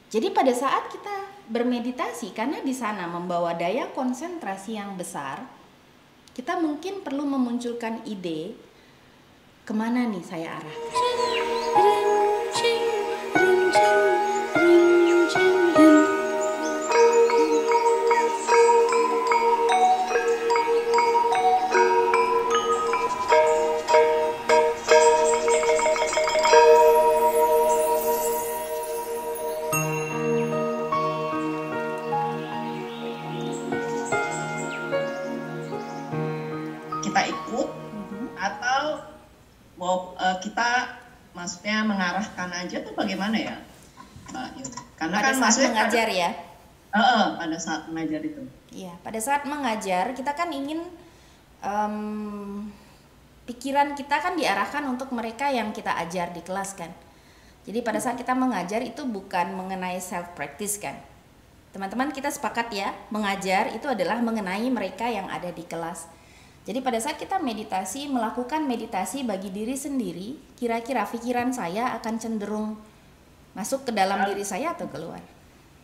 Jadi pada saat kita bermeditasi, karena di sana membawa daya konsentrasi yang besar, kita mungkin perlu memunculkan ide kemana nih saya arahkan. Kita ikut atau kita maksudnya mengarahkan aja tuh bagaimana ya, Mbak Yun? Karena Pada kan saat maksudnya mengajar ya. pada saat mengajar itu. Iya, pada saat mengajar kita kan ingin pikiran kita kan diarahkan untuk mereka yang kita ajar di kelas kan. Jadi pada saat kita mengajar itu bukan mengenai self practice kan. Teman-teman kita sepakat ya, mengajar itu adalah mengenai mereka yang ada di kelas. Jadi pada saat kita meditasi, melakukan meditasi bagi diri sendiri, kira-kira pikiran saya akan cenderung masuk ke dalam diri saya atau keluar?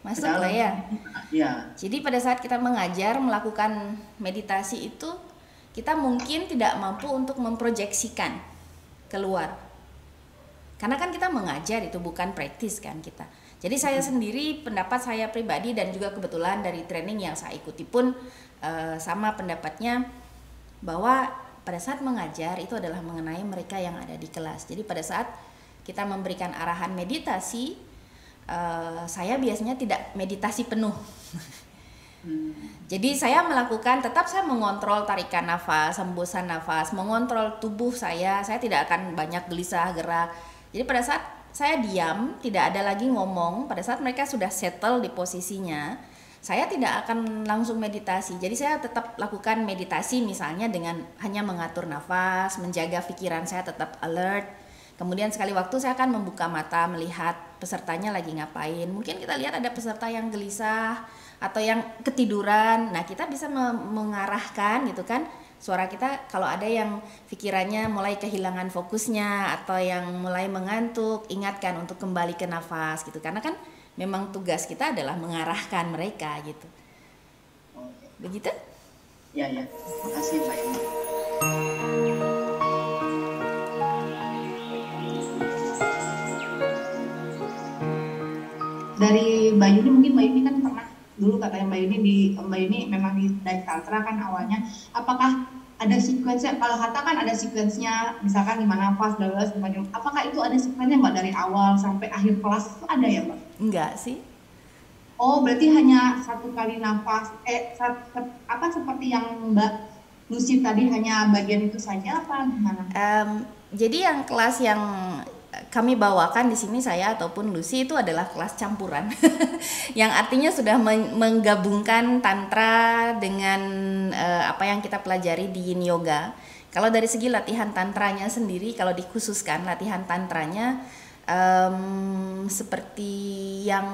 Masuk lah ya. Ya. Jadi pada saat kita mengajar, melakukan meditasi itu, kita mungkin tidak mampu untuk memproyeksikan keluar. Karena kan kita mengajar itu bukan praktis kan kita. Jadi saya sendiri, pendapat saya pribadi dan juga kebetulan dari training yang saya ikuti pun sama pendapatnya, bahwa pada saat mengajar itu adalah mengenai mereka yang ada di kelas. Jadi pada saat kita memberikan arahan meditasi, saya biasanya tidak meditasi penuh. Jadi saya melakukan, tetap saya mengontrol tarikan nafas, hembusan nafas, mengontrol tubuh saya tidak akan banyak gelisah gerak. Jadi pada saat saya diam, tidak ada lagi ngomong, pada saat mereka sudah settle di posisinya, saya tidak akan langsung meditasi. Jadi saya tetap lakukan meditasi misalnya dengan hanya mengatur nafas, menjaga pikiran saya tetap alert. Kemudian sekali waktu saya akan membuka mata melihat pesertanya lagi ngapain. Mungkin kita lihat ada peserta yang gelisah atau yang ketiduran. Nah, kita bisa mengarahkan gitu kan suara kita, kalau ada yang pikirannya mulai kehilangan fokusnya atau yang mulai mengantuk, ingatkan untuk kembali ke nafas gitu. Karena kan memang tugas kita adalah mengarahkan mereka gitu. Begitu? Ya. Terima kasih Mbak Yuni. Dari Mbak Yuni, mungkin Mbak Yuni kan pernah dulu katanya Mbak Yuni memang dari tantra kan awalnya. Apakah ada sekuensnya? Kalau kata kan ada sekuensnya, misalkan 5 nafas, apakah itu ada sekuensnya Mbak dari awal sampai akhir kelas itu ada ya Mbak? Enggak sih. Oh, berarti hanya satu kali nafas, seperti yang Mbak Lucy tadi hanya bagian itu saja apa gimana? Jadi yang kelas yang kami bawakan di sini saya ataupun Lucy itu adalah kelas campuran, yang artinya sudah menggabungkan tantra dengan apa yang kita pelajari di Yin Yoga. Kalau dari segi latihan tantranya sendiri, kalau dikhususkan latihan tantranya seperti yang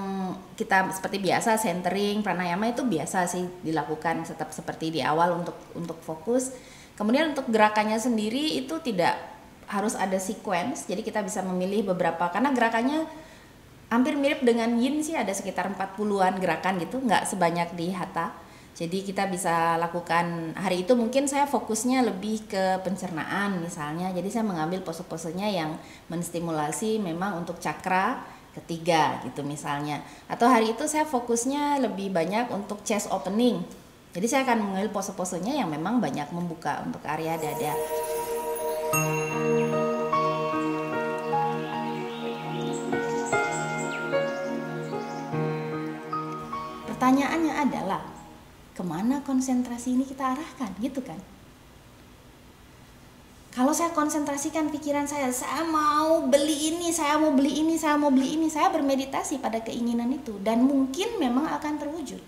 kita seperti biasa centering, pranayama itu biasa sih dilakukan tetap seperti di awal untuk fokus. Kemudian untuk gerakannya sendiri itu tidak harus ada sequence, jadi kita bisa memilih beberapa, karena gerakannya hampir mirip dengan Yin sih, ada sekitar 40-an gerakan gitu, nggak sebanyak di Hatha. Jadi kita bisa lakukan, hari itu mungkin saya fokusnya lebih ke pencernaan misalnya, jadi saya mengambil pose-posenya yang menstimulasi memang untuk cakra ketiga gitu misalnya. Atau hari itu saya fokusnya lebih banyak untuk chest opening, jadi saya akan mengambil pose-posenya yang memang banyak membuka untuk area dada. Pertanyaannya adalah, kemana konsentrasi ini kita arahkan gitu kan? Kalau saya konsentrasikan pikiran saya mau beli ini, saya mau beli ini, saya mau beli ini, saya bermeditasi pada keinginan itu dan mungkin memang akan terwujud.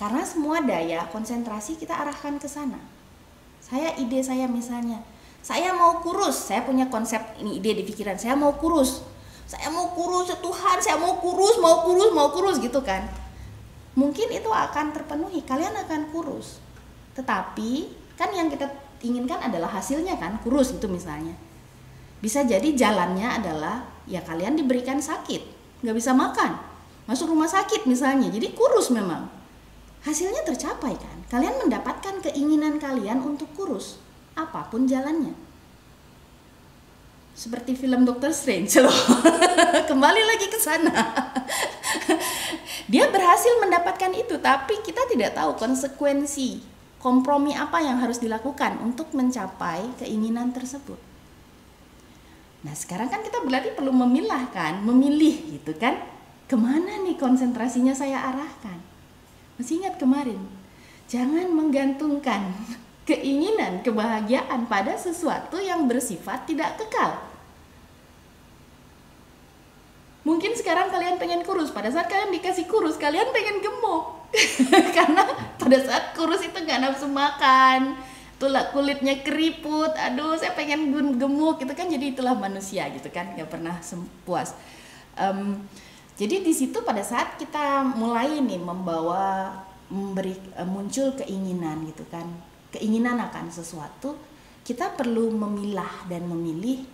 Karena semua daya konsentrasi kita arahkan ke sana. Ide saya misalnya, saya mau kurus, saya punya konsep ini, ide di pikiran, saya mau kurus. Saya mau kurus, Tuhan, saya mau kurus gitu kan. Mungkin itu akan terpenuhi, kalian akan kurus. Tetapi kan yang kita inginkan adalah hasilnya kan, kurus itu misalnya. Bisa jadi jalannya adalah ya kalian diberikan sakit, nggak bisa makan, masuk rumah sakit misalnya, jadi kurus memang. Hasilnya tercapai kan, kalian mendapatkan keinginan kalian untuk kurus, apapun jalannya. Seperti film Doctor Strange loh. Kembali lagi ke sana. Dia berhasil mendapatkan itu, tapi kita tidak tahu konsekuensi, kompromi apa yang harus dilakukan untuk mencapai keinginan tersebut. Nah sekarang kan kita berarti perlu memilah kan, memilih gitu kan, kemana nih konsentrasinya saya arahkan. Masih ingat kemarin, jangan menggantungkan keinginan, kebahagiaan pada sesuatu yang bersifat tidak kekal. Mungkin sekarang kalian pengen kurus, pada saat kalian dikasih kurus, kalian pengen gemuk. Karena pada saat kurus itu gak nafsu makan, tulak kulitnya keriput, aduh saya pengen gemuk gitu kan, jadi itulah manusia gitu kan, gak pernah puas. Jadi di situ pada saat kita mulai nih muncul keinginan gitu kan, keinginan akan sesuatu, kita perlu memilah dan memilih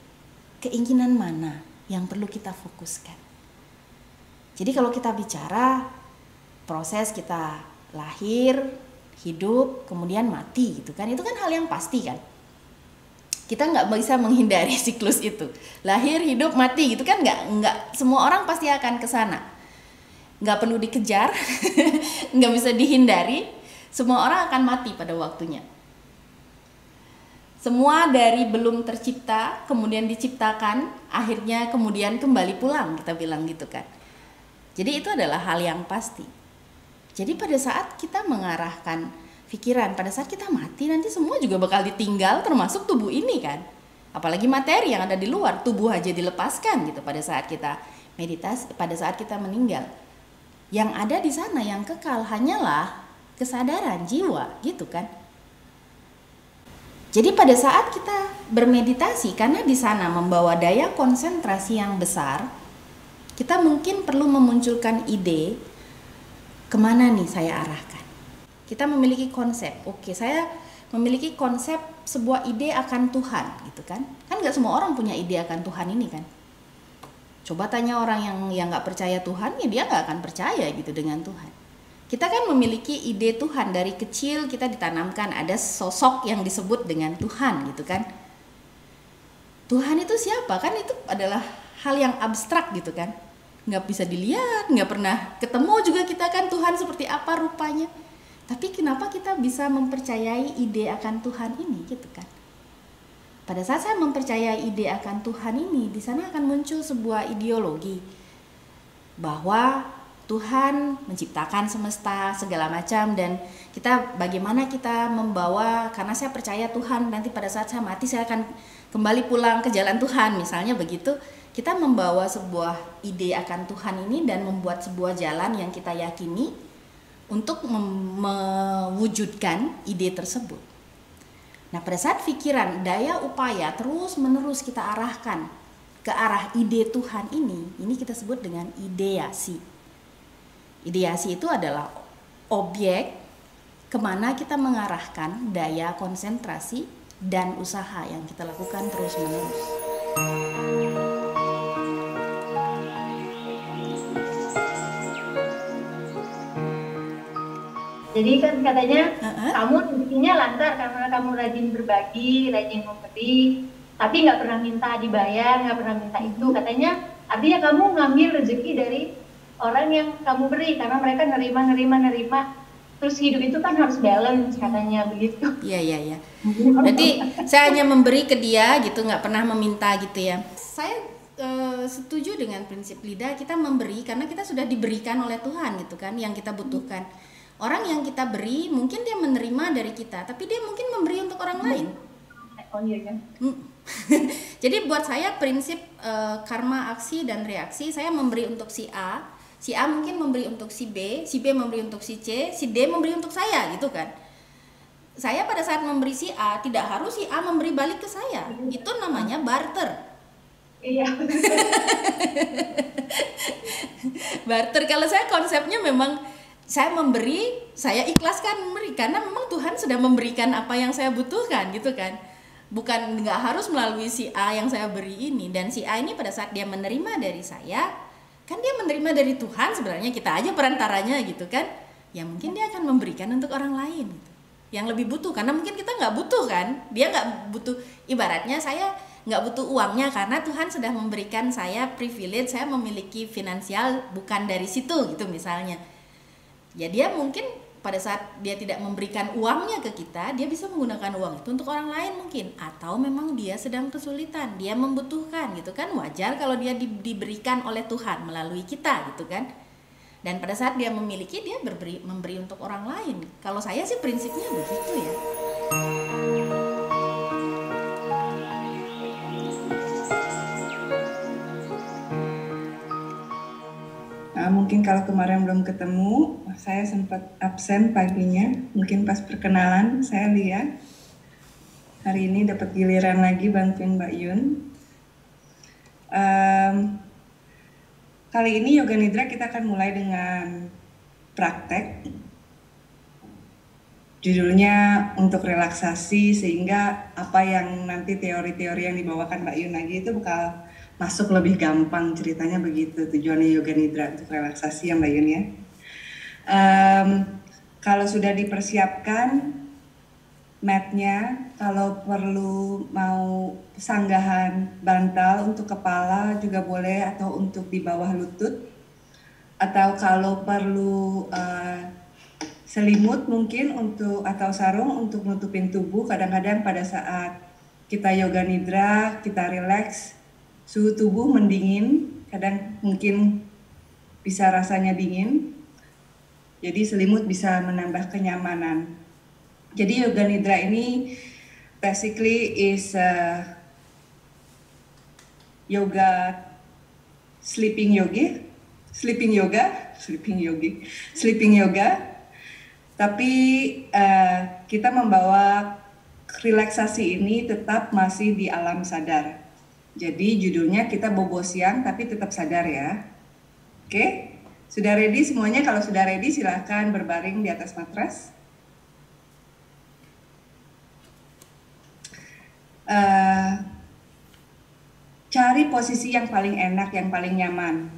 keinginan mana yang perlu kita fokuskan. Jadi kalau kita bicara proses kita lahir, hidup, kemudian mati gitu kan, itu kan hal yang pasti kan. Kita nggak bisa menghindari siklus itu, lahir, hidup, mati gitu kan, nggak semua orang pasti akan ke sana, nggak perlu dikejar, nggak bisa dihindari, semua orang akan mati pada waktunya. Semua dari belum tercipta kemudian diciptakan, akhirnya kemudian kembali pulang, kita bilang gitu kan. Jadi itu adalah hal yang pasti. Jadi pada saat kita mengarahkan pikiran, pada saat kita mati nanti semua juga bakal ditinggal, termasuk tubuh ini kan. Apalagi materi yang ada di luar, tubuh aja dilepaskan gitu pada saat kita meditasi, pada saat kita meninggal. Yang ada di sana yang kekal hanyalah kesadaran jiwa gitu kan. Jadi pada saat kita bermeditasi, karena di sana membawa daya konsentrasi yang besar, kita mungkin perlu memunculkan ide kemana nih saya arahkan. Kita memiliki konsep, oke, saya memiliki konsep sebuah ide akan Tuhan gitu kan. Kan gak semua orang punya ide akan Tuhan ini kan. Coba tanya orang yang gak percaya Tuhan, ya dia gak akan percaya gitu dengan Tuhan. Kita kan memiliki ide Tuhan, dari kecil kita ditanamkan ada sosok yang disebut dengan Tuhan gitu kan. Tuhan itu siapa? Kan itu adalah hal yang abstrak gitu kan. Gak bisa dilihat, gak pernah ketemu juga kita kan Tuhan seperti apa rupanya. Tapi kenapa kita bisa mempercayai ide akan Tuhan ini gitu kan? Pada saat saya mempercayai ide akan Tuhan ini, di sana akan muncul sebuah ideologi bahwa Tuhan menciptakan semesta segala macam, dan kita bagaimana kita membawa, karena saya percaya Tuhan nanti pada saat saya mati saya akan kembali pulang ke jalan Tuhan misalnya begitu. Kita membawa sebuah ide akan Tuhan ini dan membuat sebuah jalan yang kita yakini untuk mewujudkan ide tersebut. Nah pada saat pikiran, daya upaya terus menerus kita arahkan ke arah ide Tuhan ini kita sebut dengan ideasi. Ideasi itu adalah objek kemana kita mengarahkan daya konsentrasi dan usaha yang kita lakukan terus menerus. Jadi kan katanya kamu rezekinya lancar karena kamu rajin berbagi, rajin memberi, tapi nggak pernah minta dibayar, nggak pernah minta itu. Katanya artinya kamu ngambil rezeki dari orang yang kamu beri, karena mereka nerima. Terus hidup itu kan harus balance katanya begitu. Iya. Berarti saya hanya memberi ke dia gitu, nggak pernah meminta gitu ya. Saya setuju dengan prinsip Lida, kita memberi karena kita sudah diberikan oleh Tuhan gitu kan, yang kita butuhkan. Orang yang kita beri mungkin dia menerima dari kita, tapi dia mungkin memberi untuk orang lain. Oh iya kan. Jadi buat saya prinsip karma aksi dan reaksi, saya memberi untuk si A mungkin memberi untuk si B memberi untuk si C, si D memberi untuk saya gitu kan. Saya pada saat memberi si A tidak harus si A memberi balik ke saya, itu namanya barter. Iya. Barter. Kalau saya konsepnya memang saya memberi, saya ikhlaskan memberi karena memang Tuhan sudah memberikan apa yang saya butuhkan gitu kan. bukan nggak harus melalui si A yang saya beri ini. Dan si A ini pada saat dia menerima dari saya, kan dia menerima dari Tuhan, sebenarnya kita aja perantaranya gitu kan, ya mungkin dia akan memberikan untuk orang lain gitu, yang lebih butuh, karena mungkin kita nggak butuh kan, dia nggak butuh, ibaratnya saya nggak butuh uangnya karena Tuhan sudah memberikan saya privilege, saya memiliki finansial bukan dari situ gitu misalnya. Ya dia mungkin pada saat dia tidak memberikan uangnya ke kita, dia bisa menggunakan uang itu untuk orang lain mungkin, atau memang dia sedang kesulitan, dia membutuhkan gitu kan, wajar kalau dia diberikan oleh Tuhan melalui kita gitu kan. Dan pada saat dia memiliki, dia memberi untuk orang lain. Kalau saya sih prinsipnya begitu ya. Mungkin kalau kemarin belum ketemu, saya sempat absen paginya. Mungkin pas perkenalan saya lihat. Hari ini dapat giliran lagi bantuin Mbak Yun. Kali ini Yoga Nidra kita akan mulai dengan praktek. Judulnya untuk relaksasi, sehingga apa yang nanti teori-teori yang dibawakan Mbak Yun lagi itu bakal masuk lebih gampang, ceritanya begitu tujuannya Yoga Nidra untuk relaksasi ya Mbak Yun ya. Kalau sudah dipersiapkan matnya, kalau perlu mau sanggahan bantal untuk kepala juga boleh, atau untuk di bawah lutut, atau kalau perlu selimut mungkin untuk, atau sarung untuk nutupin tubuh. Kadang-kadang pada saat kita yoga nidra, kita relax, suhu tubuh mendingin, kadang mungkin bisa rasanya dingin, jadi selimut bisa menambah kenyamanan. Jadi yoga nidra ini basically is yoga sleeping yoga. Tapi kita membawa relaksasi ini tetap masih di alam sadar. Jadi judulnya kita bobo siang tapi tetap sadar ya. Oke, sudah ready semuanya? Kalau sudah ready silahkan berbaring di atas matras. Cari posisi yang paling enak, yang paling nyaman.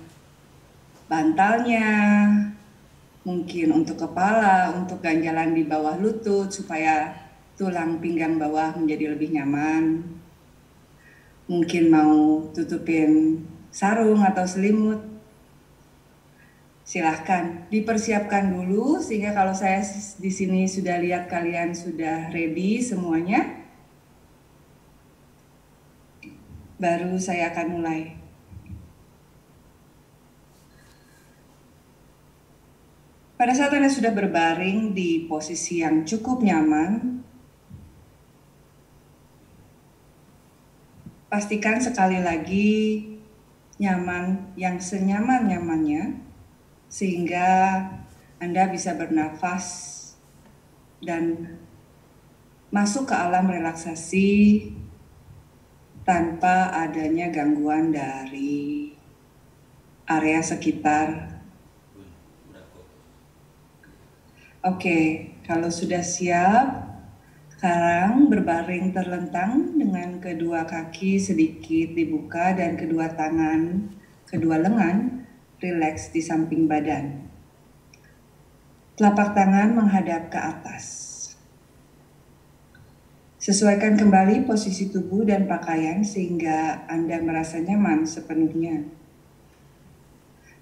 Bantalnya, mungkin untuk kepala, untuk ganjalan di bawah lutut supaya tulang pinggang bawah menjadi lebih nyaman. Mungkin mau tutupin sarung atau selimut, silahkan dipersiapkan dulu, sehingga kalau saya di sini sudah lihat kalian sudah ready semuanya, baru saya akan mulai. Pada saat Anda sudah berbaring di posisi yang cukup nyaman, pastikan sekali lagi nyaman, yang senyaman-nyamannya, sehingga Anda bisa bernafas dan masuk ke alam relaksasi tanpa adanya gangguan dari area sekitar. Oke, kalau sudah siap, sekarang berbaring terlentang dengan kedua kaki sedikit dibuka dan kedua tangan, kedua lengan rileks di samping badan. Telapak tangan menghadap ke atas. Sesuaikan kembali posisi tubuh dan pakaian sehingga Anda merasa nyaman sepenuhnya.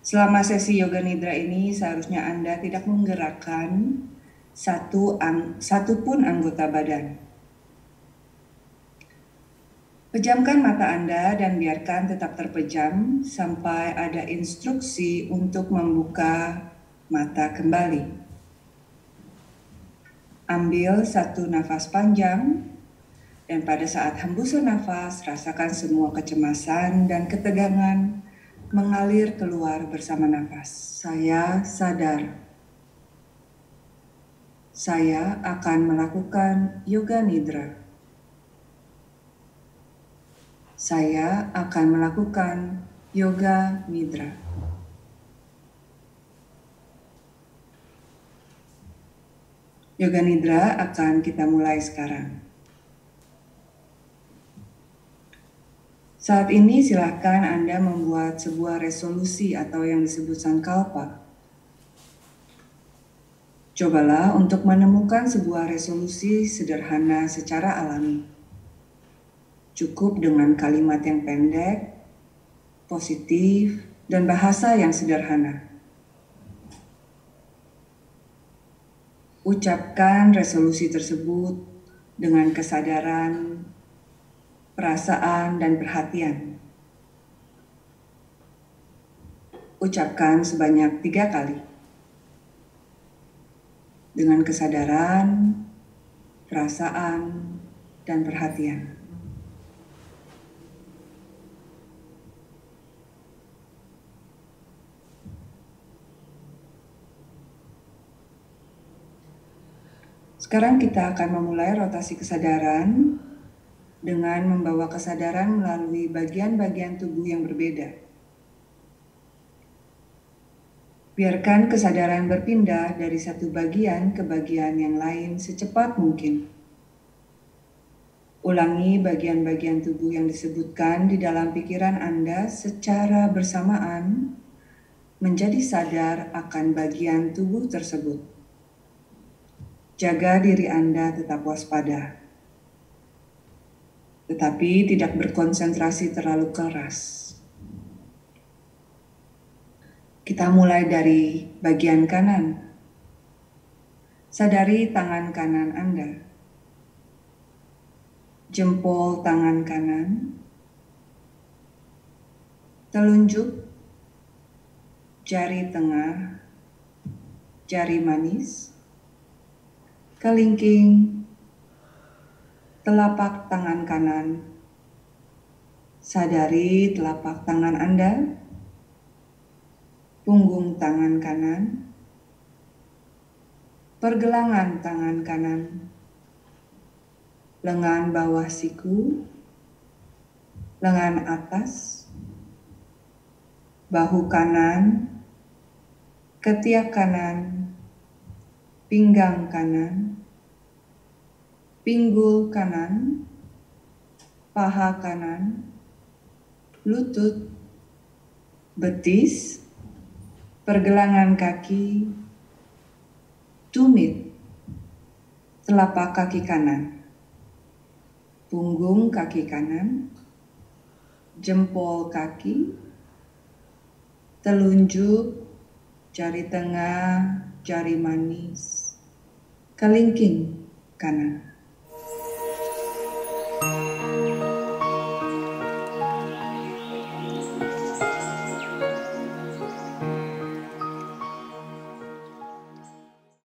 Selama sesi yoga nidra ini seharusnya Anda tidak menggerakkan satu pun anggota badan. Pejamkan mata Anda dan biarkan tetap terpejam sampai ada instruksi untuk membuka mata kembali. Ambil satu nafas panjang, dan pada saat hembusan nafas, rasakan semua kecemasan dan ketegangan mengalir keluar bersama nafas. Saya sadar. Saya akan melakukan yoga nidra. Saya akan melakukan yoga nidra. Yoga nidra akan kita mulai sekarang. Saat ini silakan Anda membuat sebuah resolusi atau yang disebut sankalpa. Cobalah untuk menemukan sebuah resolusi sederhana secara alami. Cukup dengan kalimat yang pendek, positif, dan bahasa yang sederhana. Ucapkan resolusi tersebut dengan kesadaran, perasaan, dan perhatian. Ucapkan sebanyak 3 kali. Dengan kesadaran, perasaan, dan perhatian. Sekarang kita akan memulai rotasi kesadaran dengan membawa kesadaran melalui bagian-bagian tubuh yang berbeda. Biarkan kesadaran berpindah dari satu bagian ke bagian yang lain secepat mungkin. Ulangi bagian-bagian tubuh yang disebutkan di dalam pikiran Anda secara bersamaan, menjadi sadar akan bagian tubuh tersebut. Jaga diri Anda tetap waspada, tetapi tidak berkonsentrasi terlalu keras. Kita mulai dari bagian kanan. Sadari tangan kanan Anda. Jempol tangan kanan. Telunjuk, jari tengah, jari manis, kelingking, telapak tangan kanan. Sadari telapak tangan Anda, punggung tangan kanan, pergelangan tangan kanan, lengan bawah siku, lengan atas, bahu kanan, ketiak kanan, pinggang kanan, pinggul kanan, paha kanan, lutut, betis, pergelangan kaki, tumit, telapak kaki kanan, punggung kaki kanan, jempol kaki, telunjuk, jari tengah, jari manis, kelingking kanan.